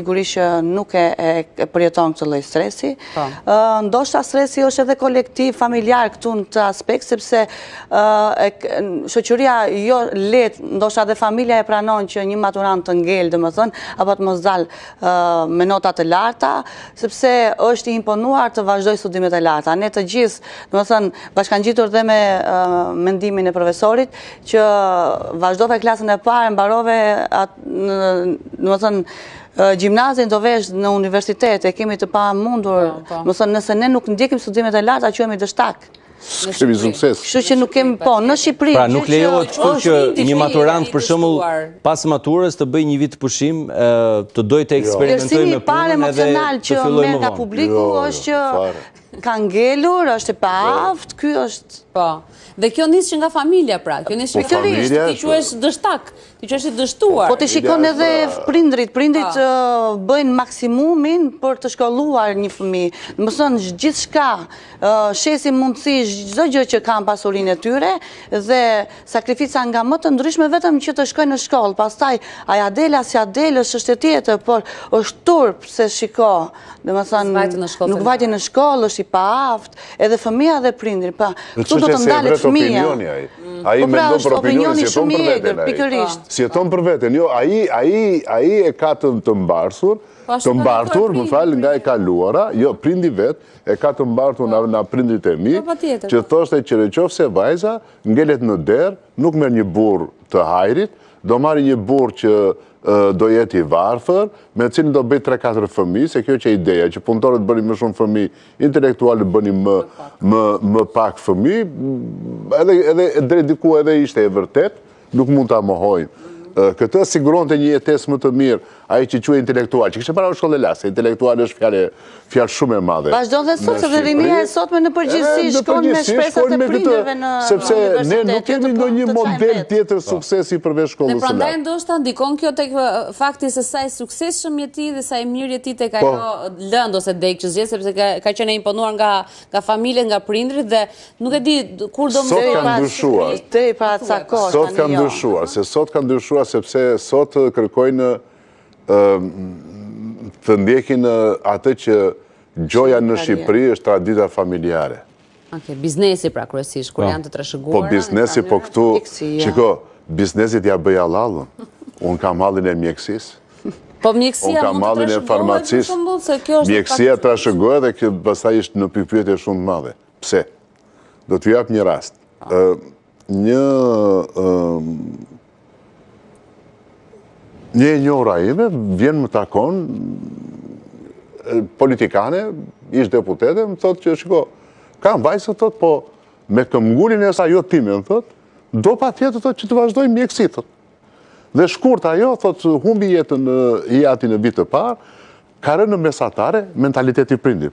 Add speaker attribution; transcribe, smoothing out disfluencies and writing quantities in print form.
Speaker 1: Sigurisht që nuk e përjeton këtë lloj stresi. Ndoshta stresi është edhe kolektiv, familjar këtu në këtë aspekt, sepse shoqëria jo lehtë, ndoshta edhe familja e pranon që një maturant të ngel, domethënë, apo të mos dalë me nota të larta, sepse është i imponuar të vazhdojë studimet e larta. Ne të gjithë, domethënë, bashkangjitur dhe me mendimin e profesorit që vazhdove klasën e parë, mbarove domethënë gjimnazin do vesh në universitet, e kemi të pamundur, nëse ne nuk ndjekim studimet e larta, quhemi dështak.
Speaker 2: Kemi sukses.
Speaker 1: Kështu që nuk kemi në Shqipëri.
Speaker 3: Pra nuk lejohet kështu që një maturant për shembull pas maturës të bëjë një vit pushim, të dojë të eksperimentojë me punën edhe të fillojë më vonë.
Speaker 1: Publiku është që ka ngelur, është e paaft, ky është.
Speaker 4: Po. Dhe kjo nis që nga familja pra, kjo nis pikërisht, ti quhesh dështak, ti quhesh i dështuar.
Speaker 1: Po të shikon edhe prindrit bëjnë maksimumin për të shkolluar një fëmijë. Domethënë gjithçka, shesin mundësi çdo gjë që kanë pasurinë e tyre dhe sakrifica nga më të ndryshme vetëm që të shkojnë në shkollë. Pastaj a ja del as ja del është e tjetër, por është turp se shiko. Domethënë nuk vajte në shkollë, është i paaft, edhe fëmia dhe prindri. Pa, këtu do të ndalet fëmia.
Speaker 2: Ai mendon për opinionin, si jeton për veten. Si jeton për veten. Jo, ai e ka të mbartur, më fal, nga e kaluara, jo, prindi vet e ka të mbartur nga prindrit e mi, që thoshte që nëse vajza ngelet në derë, nuk merr një burr të hajrit, do marrë një burr që do jetë i varfër, me cilin do bëj 3-4 fëmijë, se kjo që e ideja, që punëtorët bëni më shumë fëmijë, intelektualët bëni më pak fëmijë, edhe drejt diku edhe ishte e vërtet, nuk mund ta mohojnë. Këtë siguronte një jetesë më të mirë, ai që quhet intelektual, që kishte para shkollë lase, intelektual është fjalë shumë e madhe.
Speaker 1: Vazhdon dhe sot, se rinia e sotme në përgjithësi shkon me shpresat e prindërve në
Speaker 2: sepse ne nuk kemi ndonjë model tjetër suksesi përveç shkollës së lartë.
Speaker 4: Dhe prandaj ndoshta ndikon kjo tek fakti se sa i suksesshëm je ti dhe sa i mirë je ti tek ajo lënd ose dek që zgjedh, sepse ka qenë imponuar nga familjet, nga prindrit dhe nuk e di kur do
Speaker 2: më Sot ka ndryshuar, se sot ka ndryshuar sepse sot kërkojnë të ndjekin atë që gjoja në Shqipëri është tradita familjare.
Speaker 4: Biznesi pra kryesisht, kur janë të trashëguara.
Speaker 2: Po biznesi, po këtu, shiko, biznesit ja bëj halallën. Unë kam hallin e mjekësisë.
Speaker 4: Po mjekësia mund të trashëgohet për shembull se kjo është.
Speaker 2: Mjekësia trashëgohet dhe kjo pastaj është në pyetje shumë të madhe. Pse? Do t'ju jap një rast. Një e njohura ime vjen më takon politikane, ish deputete, më thotë që shiko, kam vajzë, thotë, po me këmbgulin e saj jo time, më thotë, do patjetër thotë që të vazhdoj mjekësi, thotë. Dhe shkurt ajo, thotë, humbi jetën i ati në vit të parë, ka rënë në mesatare mentaliteti prindit.